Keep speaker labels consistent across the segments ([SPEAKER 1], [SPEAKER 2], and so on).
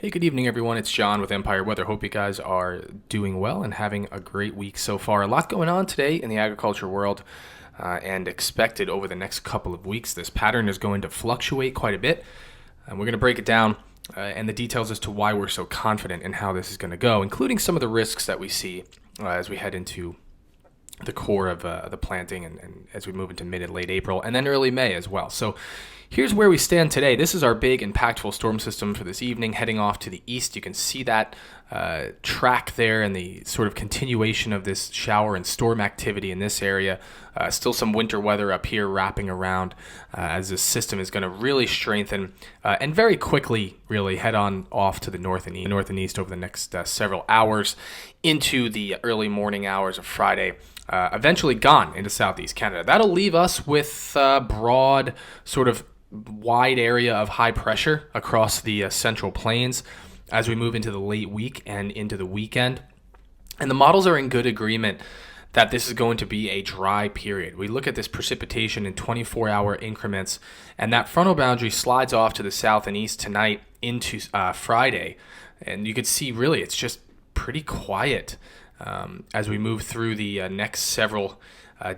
[SPEAKER 1] Hey, good evening, everyone. It's John with Empire Weather. Hope you guys are doing well and having a great week so far. A lot going on today in the agriculture world and expected over the next couple of weeks. This pattern is going to fluctuate quite a bit, and we're going to break it down and the details as to why we're so confident in how this is going to go, including some of the risks that we see as we head into the core of the planting and as we move into mid and late April and then early May as well. So here's where we stand today. This is our big impactful storm system for this evening heading off to the east. You can see that track there and the sort of continuation of this shower and storm activity in this area. Still some winter weather up here wrapping around as this system is going to really strengthen and very quickly really head on off to the north and east over the next several hours into the early morning hours of Friday. Eventually gone into southeast Canada. That'll leave us with broad, sort of wide area of high pressure across the central plains as we move into the late week and into the weekend. And the models are in good agreement that this is going to be a dry period. We look at this precipitation in 24-hour increments, and that frontal boundary slides off to the south and east tonight into Friday. And you can see really it's just pretty quiet as we move through the next several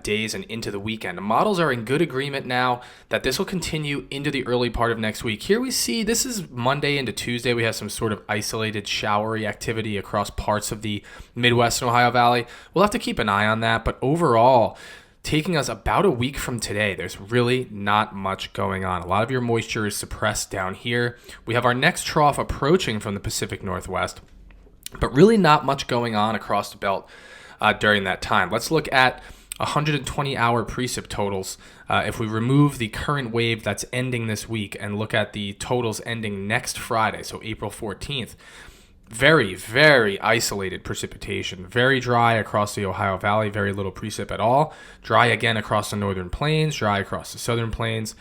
[SPEAKER 1] days and into the weekend. The models are in good agreement now that this will continue into the early part of next week. Here we see this is Monday into Tuesday. We have some sort of isolated showery activity across parts of the Midwest and Ohio Valley. We'll have to keep an eye on that, but overall, taking us about a week from today, there's really not much going on. A lot of your moisture is suppressed down here. We have our next trough approaching from the Pacific Northwest, but really not much going on across the belt during that time. Let's look at 120-hour precip totals. If we remove the current wave that's ending this week and look at the totals ending next Friday, so April 14th, very, very isolated precipitation. Very dry across the Ohio Valley, very little precip at all. Dry again across the northern plains, dry across the southern plains.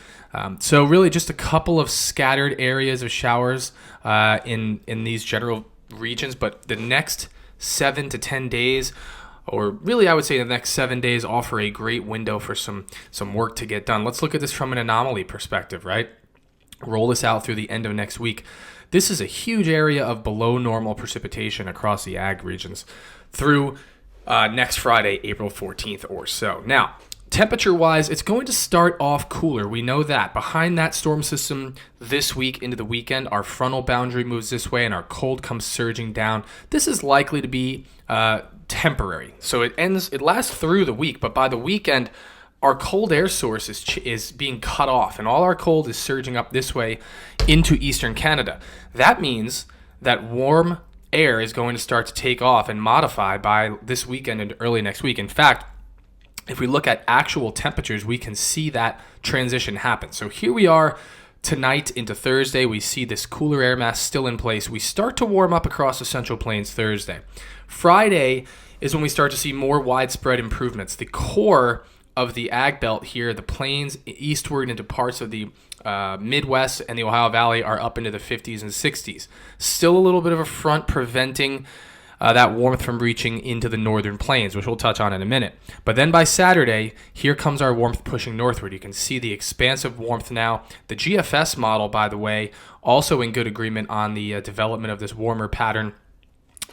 [SPEAKER 1] So really just a couple of scattered areas of showers in these general regions, but the next 7 to 10 days, or really I would say the next 7 days, offer a great window for some work to get done. Let's look at this from an anomaly perspective, right? Roll this out through the end of next week. This is a huge area of below normal precipitation across the ag regions through next Friday, April 14th or so. Now, temperature-wise, it's going to start off cooler. We know that. Behind that storm system this week into the weekend, our frontal boundary moves this way and our cold comes surging down. This is likely to be temporary. So it lasts through the week, but by the weekend, our cold air source is being cut off, and all our cold is surging up this way into eastern Canada. That means that warm air is going to start to take off and modify by this weekend and early next week. In fact, if we look at actual temperatures, we can see that transition happen. So here we are tonight into Thursday. We see this cooler air mass still in place. We start to warm up across the Central Plains Thursday. Friday is when we start to see more widespread improvements. The core of the ag belt here, the plains eastward into parts of the Midwest and the Ohio Valley are up into the 50s and 60s. Still a little bit of a front preventing that warmth from reaching into the northern plains, which we'll touch on in a minute. But then by Saturday, here comes our warmth pushing northward. You can see the expansive warmth now. The GFS model, by the way, also in good agreement on the development of this warmer pattern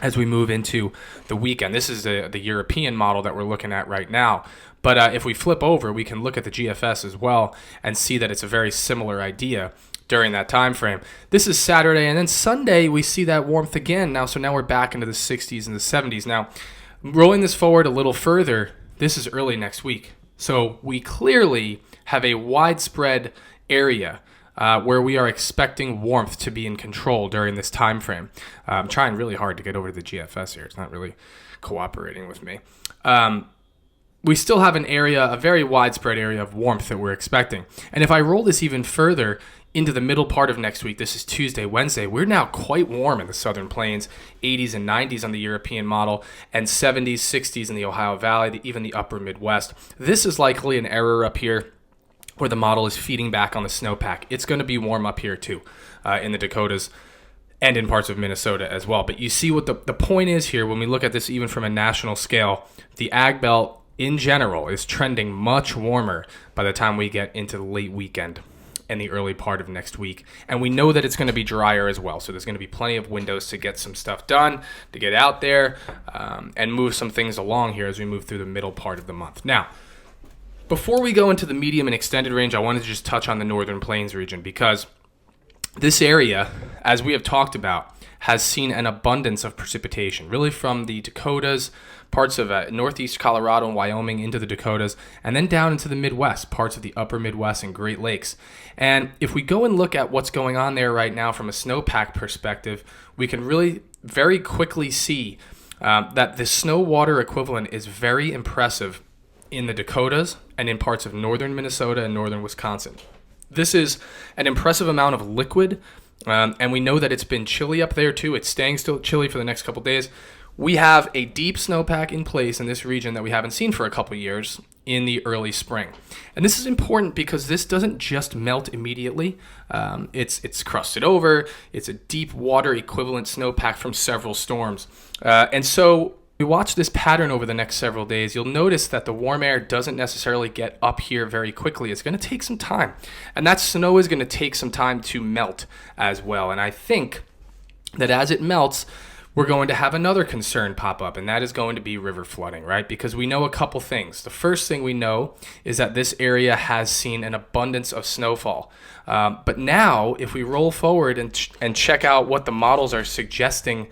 [SPEAKER 1] as we move into the weekend. This is the European model that we're looking at right now. But if we flip over, we can look at the GFS as well and see that it's a very similar idea during that time frame. This is Saturday, and then Sunday we see that warmth again now. So now we're back into the 60s and the 70s. Now, rolling this forward a little further, this is early next week. So we clearly have a widespread area where we are expecting warmth to be in control during this time frame. I'm trying really hard to get over to the GFS here. It's not really cooperating with me. We still have an area, a very widespread area of warmth that we're expecting. And if I roll this even further into the middle part of next week, this is Tuesday, Wednesday, we're now quite warm in the southern plains, 80s and 90s on the European model, and 70s, 60s in the Ohio Valley, even the upper Midwest. This is likely an error up here where the model is feeding back on the snowpack. It's going to be warm up here too, in the Dakotas and in parts of Minnesota as well. But you see what the point is here when we look at this even from a national scale. The ag belt in general is trending much warmer by the time we get into the late weekend and the early part of next week. And we know that it's going to be drier as well. So there's going to be plenty of windows to get some stuff done, to get out there and move some things along here as we move through the middle part of the month. Now, before we go into the medium and extended range, I wanted to just touch on the Northern Plains region, because this area, as we have talked about, has seen an abundance of precipitation, really from the Dakotas, parts of northeast Colorado and Wyoming into the Dakotas, and then down into the Midwest, parts of the upper Midwest and Great Lakes. And if we go and look at what's going on there right now from a snowpack perspective, we can really very quickly see that the snow water equivalent is very impressive in the Dakotas and in parts of northern Minnesota and northern Wisconsin. This is an impressive amount of liquid, and we know that it's been chilly up there too. It's staying still chilly for the next couple days. We have a deep snowpack in place in this region that we haven't seen for a couple years in the early spring. And this is important because this doesn't just melt immediately. It's crusted over. It's a deep water equivalent snowpack from several storms. And so we watch this pattern over the next several days. You'll notice that the warm air doesn't necessarily get up here very quickly. It's going to take some time. And that snow is going to take some time to melt as well. And I think that as it melts, we're going to have another concern pop up, and that is going to be river flooding, right? Because we know a couple things. The first thing we know is that this area has seen an abundance of snowfall. But now, if we roll forward and check out what the models are suggesting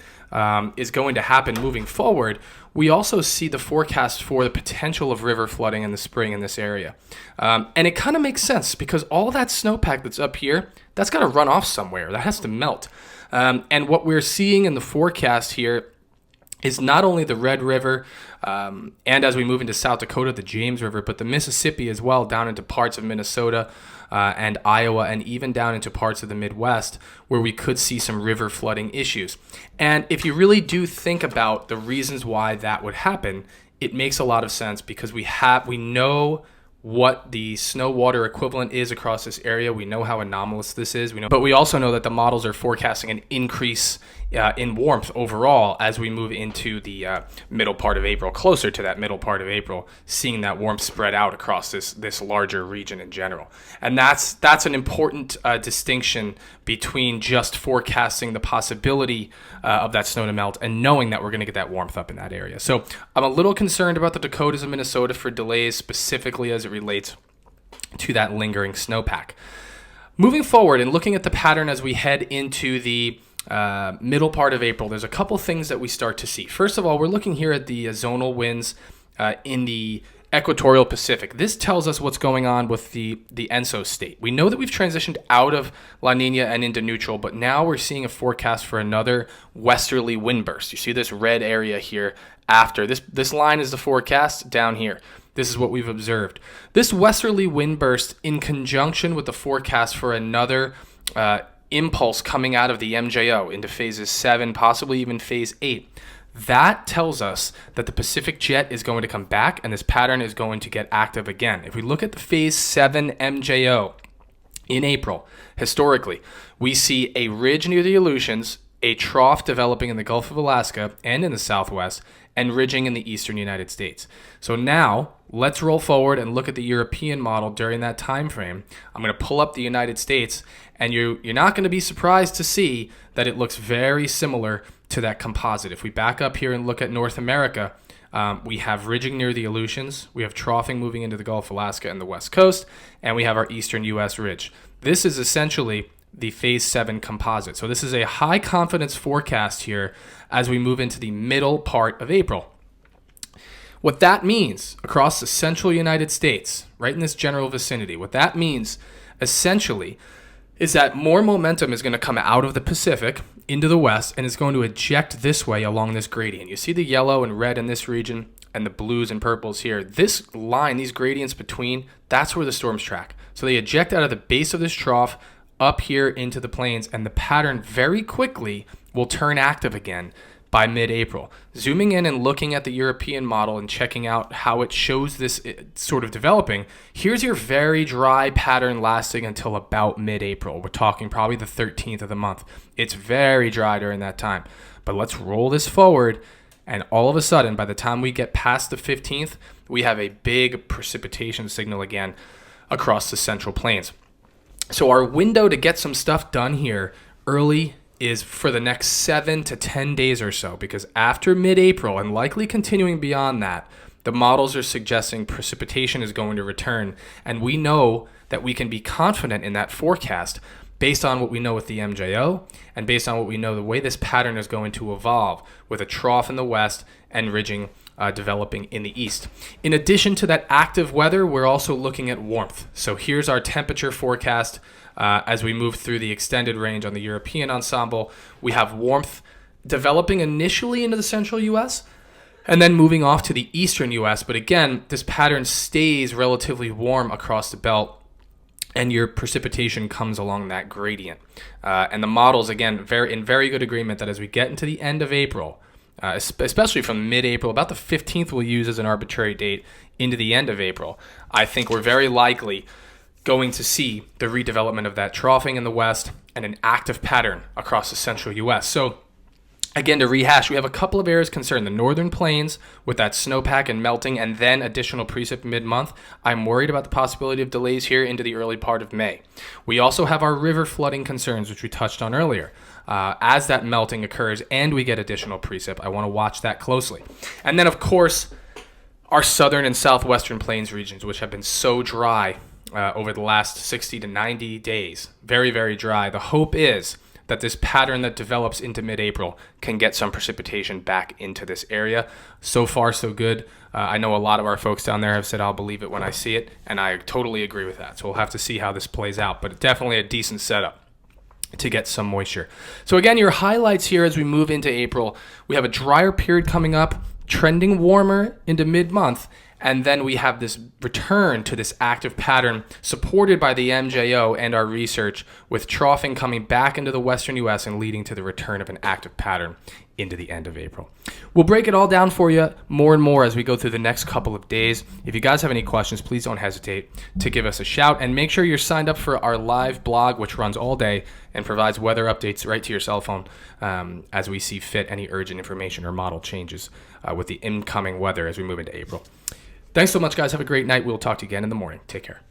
[SPEAKER 1] is going to happen moving forward, we also see the forecast for the potential of river flooding in the spring in this area. And it kind of makes sense because all that snowpack that's up here, that's got to run off somewhere. That has to melt. And what we're seeing in the forecast here is not only the Red River, and as we move into South Dakota, the James River, but the Mississippi as well, down into parts of Minnesota and Iowa, and even down into parts of the Midwest, where we could see some river flooding issues. And if you really do think about the reasons why that would happen, it makes a lot of sense because we know what the snow water equivalent is across this area. We know how anomalous this is. But we also know that the models are forecasting an increase in warmth overall as we move into the middle part of April, closer to that middle part of April, seeing that warmth spread out across this larger region in general. And that's an important distinction between just forecasting the possibility of that snow to melt and knowing that we're going to get that warmth up in that area. So I'm a little concerned about the Dakotas and Minnesota for delays, specifically as it relates to that lingering snowpack. Moving forward and looking at the pattern as we head into the middle part of April, there's a couple things that we start to see. First of all, we're looking here at the zonal winds in the equatorial Pacific. This tells us what's going on with the ENSO state. We know that we've transitioned out of La Nina and into neutral, but now we're seeing a forecast for another westerly wind burst. You see this red area here after. This line is the forecast down here. This is what we've observed. This westerly wind burst in conjunction with the forecast for another impulse coming out of the MJO into phases 7, possibly even phase 8. That tells us that the Pacific jet is going to come back and this pattern is going to get active again. If we look at the phase 7 MJO in April, historically, we see a ridge near the Aleutians, a trough developing in the Gulf of Alaska and in the Southwest, and ridging in the eastern United States. So now let's roll forward and look at the European model during that time frame. I'm going to pull up the United States, and you're not going to be surprised to see that it looks very similar to that composite. If we back up here and look at North America, we have ridging near the Aleutians, we have troughing moving into the Gulf of Alaska and the West Coast, and we have our eastern U.S. ridge. This is essentially the phase 7 composite. So this is a high confidence forecast here as we move into the middle part of April. What that means across the central United States, right in this general vicinity, what that means essentially is that more momentum is going to come out of the Pacific into the west and is going to eject this way along this gradient. You see the yellow and red in this region and the blues and purples here. This line, these gradients between, that's where the storms track. So they eject out of the base of this trough up here into the plains, and the pattern very quickly will turn active again by mid-April. Zooming in and looking at the European model and checking out how it shows this sort of developing, here's your very dry pattern lasting until about mid-April. We're talking probably the 13th of the month. It's very dry during that time. But let's roll this forward, and all of a sudden, by the time we get past the 15th, we have a big precipitation signal again across the central plains. So our window to get some stuff done here early is for the next 7 to 10 days or so, because after mid-April and likely continuing beyond that, the models are suggesting precipitation is going to return, and we know that we can be confident in that forecast based on what we know with the MJO and based on what we know the way this pattern is going to evolve with a trough in the west and ridging developing in the east. In addition to that active weather, we're also looking at warmth. So here's our temperature forecast as we move through the extended range on the European ensemble. We have warmth developing initially into the central U.S., and then moving off to the eastern U.S. But again, this pattern stays relatively warm across the belt, and your precipitation comes along that gradient. And the models, again, in very good agreement that as we get into the end of April, especially from mid-April, about the 15th we'll use as an arbitrary date into the end of April, I think we're very likely going to see the redevelopment of that troughing in the west and an active pattern across the central U.S. So again, to rehash, we have a couple of areas concerned. The northern plains with that snowpack and melting and then additional precip mid-month. I'm worried about the possibility of delays here into the early part of May. We also have our river flooding concerns, which we touched on earlier. As that melting occurs and we get additional precip, I want to watch that closely. And then, of course, our southern and southwestern plains regions, which have been so dry over the last 60 to 90 days. Very, very dry. The hope is that this pattern that develops into mid-April can get some precipitation back into this area. So far, so good. I know a lot of our folks down there have said, I'll believe it when I see it, and I totally agree with that. So we'll have to see how this plays out, but definitely a decent setup to get some moisture. So again, your highlights here as we move into April, we have a drier period coming up, trending warmer into mid-month, and then we have this return to this active pattern supported by the MJO and our research, with troughing coming back into the western U.S. and leading to the return of an active pattern into the end of April. We'll break it all down for you more and more as we go through the next couple of days. If you guys have any questions, please don't hesitate to give us a shout, and make sure you're signed up for our live blog, which runs all day and provides weather updates right to your cell phone as we see fit, any urgent information or model changes with the incoming weather as we move into April. Thanks so much, guys. Have a great night. We'll talk to you again in the morning. Take care.